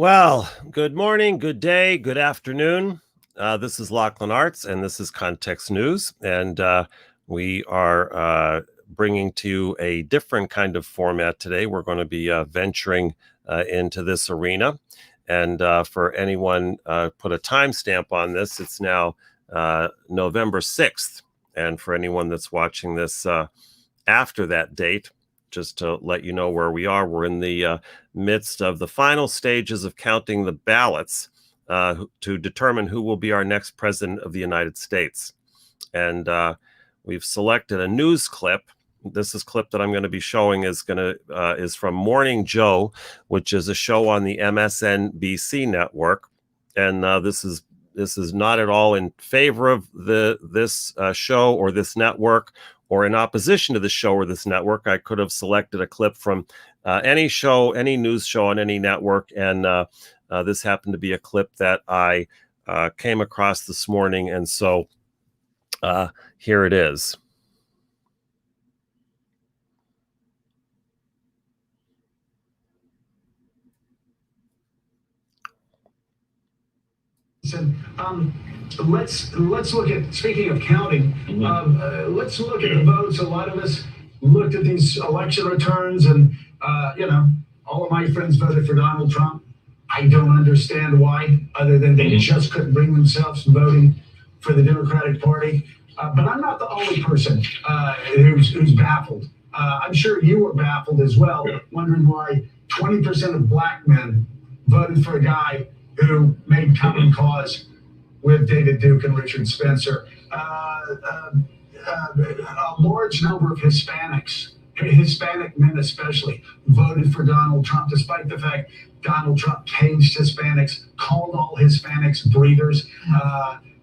Well, good morning, good day, good afternoon. This is Lachlan Arts, and this is Context News. And we are bringing to you a different kind of format today. We're going to be venturing into this arena. And for anyone, put a timestamp on this, it's now November 6th. And for anyone that's watching this after that date, just to let you know where we are, we're in the midst of the final stages of counting the ballots to determine who will be our next president of the United States. And we've selected a news clip. This is clip that I'm going to be showing is from Morning Joe, which is a show on the MSNBC network. And this is not at all in favor of this show or this network, or in opposition to the show or this network. I could have selected a clip from any show, any news show on any network, and this happened to be a clip that I came across this morning, and so here it is. Let's look at, speaking of counting, let's look at the votes. A lot of us looked at these election returns, and all of my friends voted for Donald Trump. I don't understand why, other than they just couldn't bring themselves to voting for the Democratic Party. But I'm not the only person who's baffled. I'm sure you were baffled as well, wondering why 20% of black men voted for a guy who made common cause with David Duke and Richard Spencer. A large number of Hispanics, Hispanic men especially, voted for Donald Trump, despite the fact Donald Trump caged Hispanics, called all Hispanics breeders,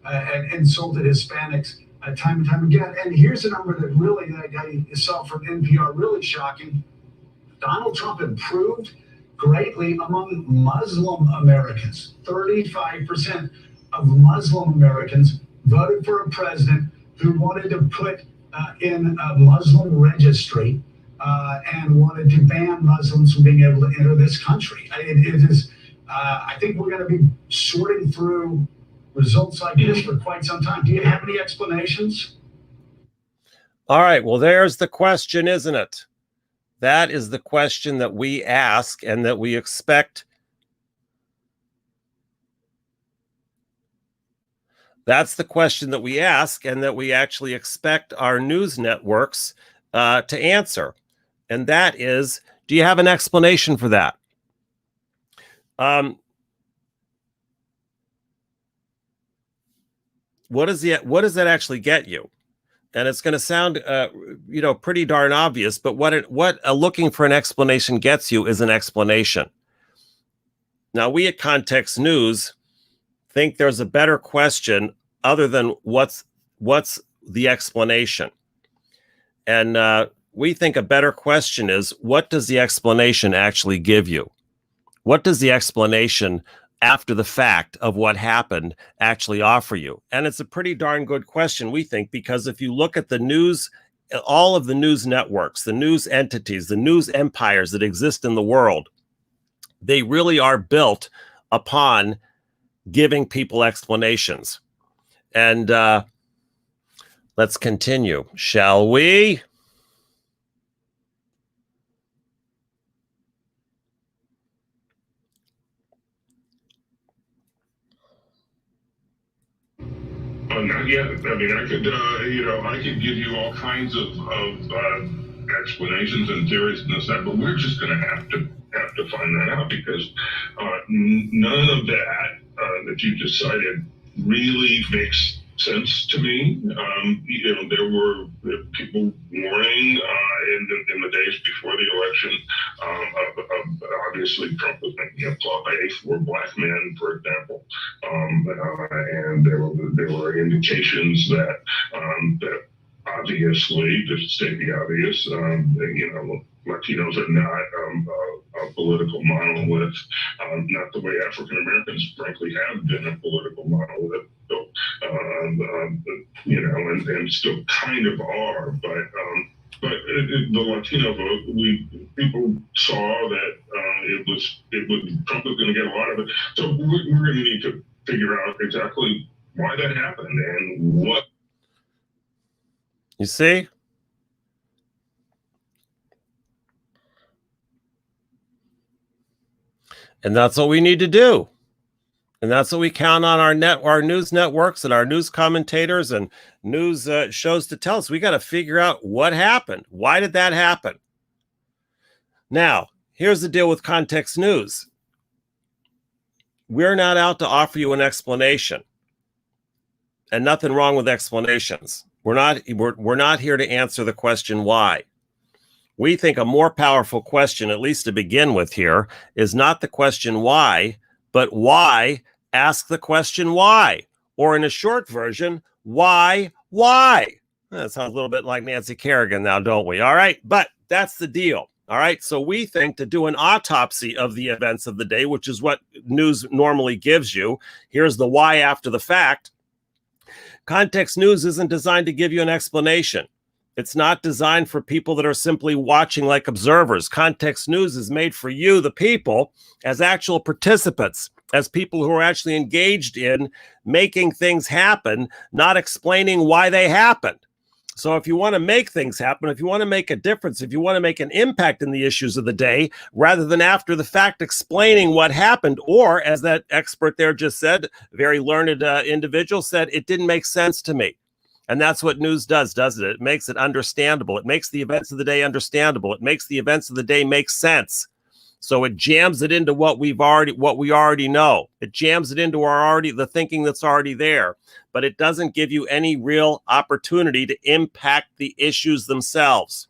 and insulted Hispanics time and time again. And here's a number that really, I saw from NPR, really shocking. Donald Trump improved greatly among Muslim Americans. 35% of Muslim Americans voted for a president who wanted to put in a Muslim registry and wanted to ban Muslims from being able to enter this country. I think we're going to be sorting through results like this for quite some time. Do you have any explanations? All right, well, there's the question, isn't it? That is the question that we ask and that we expect. That's the question that we ask and that we actually expect our news networks to answer. And that is, do you have an explanation for that? What does that actually get you? And it's going to sound, pretty darn obvious, but what looking for an explanation gets you is an explanation. Now, we at Context News think there's a better question other than what's the explanation. And we think a better question is, what does the explanation actually give you? What does the explanation after the fact of what happened actually offer you? And it's a pretty darn good question, we think, because if you look at the news, all of the news networks, the news entities, the news empires that exist in the world, they really are built upon giving people explanations. And let's continue, shall we? Not yet. I mean, I could give you all kinds of explanations and theories and this that, but we're just going to have to find that out, because none of that you just cited really makes sense to me. There were people warning in the days before the election. Obviously, Trump was making a play for black men, for example, and there were indications that obviously, to state the obvious, Latinos are not a political monolith, not the way African Americans, frankly, have been a political monolith. So, and still kind of are, but the Latino vote, people saw that Trump was going to get a lot of it. So we're going to need to figure out exactly why that happened and what. You see? And that's what we need to do. And that's what we count on our news networks and our news commentators and news shows to tell us. We got to figure out what happened. Why did that happen? Now, here's the deal with Context News. We're not out to offer you an explanation. And nothing wrong with explanations. We're not here to answer the question why. We think a more powerful question, at least to begin with here, is not the question why, but why. Ask the question why. Or in a short version, why? That sounds a little bit like Nancy Kerrigan now, don't we? All right, but that's the deal. All right, so we think to do an autopsy of the events of the day, which is what news normally gives you. Here's the why after the fact. Context News isn't designed to give you an explanation. It's not designed for people that are simply watching like observers. Context News is made for you, the people, as actual participants, as people who are actually engaged in making things happen, not explaining why they happened. So if you want to make things happen, if you want to make a difference, if you want to make an impact in the issues of the day, rather than after the fact explaining what happened, or as that expert there just said, very learned individual said, it didn't make sense to me. And that's what news does, doesn't it? It makes it understandable. It makes the events of the day understandable. It makes the events of the day make sense. So it jams it into what we already know. It jams it into the thinking that's already there, but it doesn't give you any real opportunity to impact the issues themselves.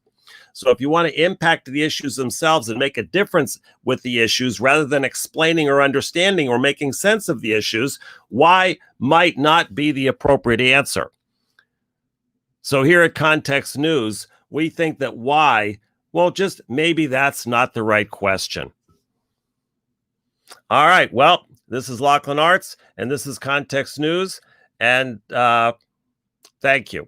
So if you want to impact the issues themselves and make a difference with the issues, rather than explaining or understanding or making sense of the issues, why might not be the appropriate answer. So here at Context News, we think that why, well, just maybe that's not the right question. All right. Well, this is Lachlan Arts, and this is Context News. And thank you.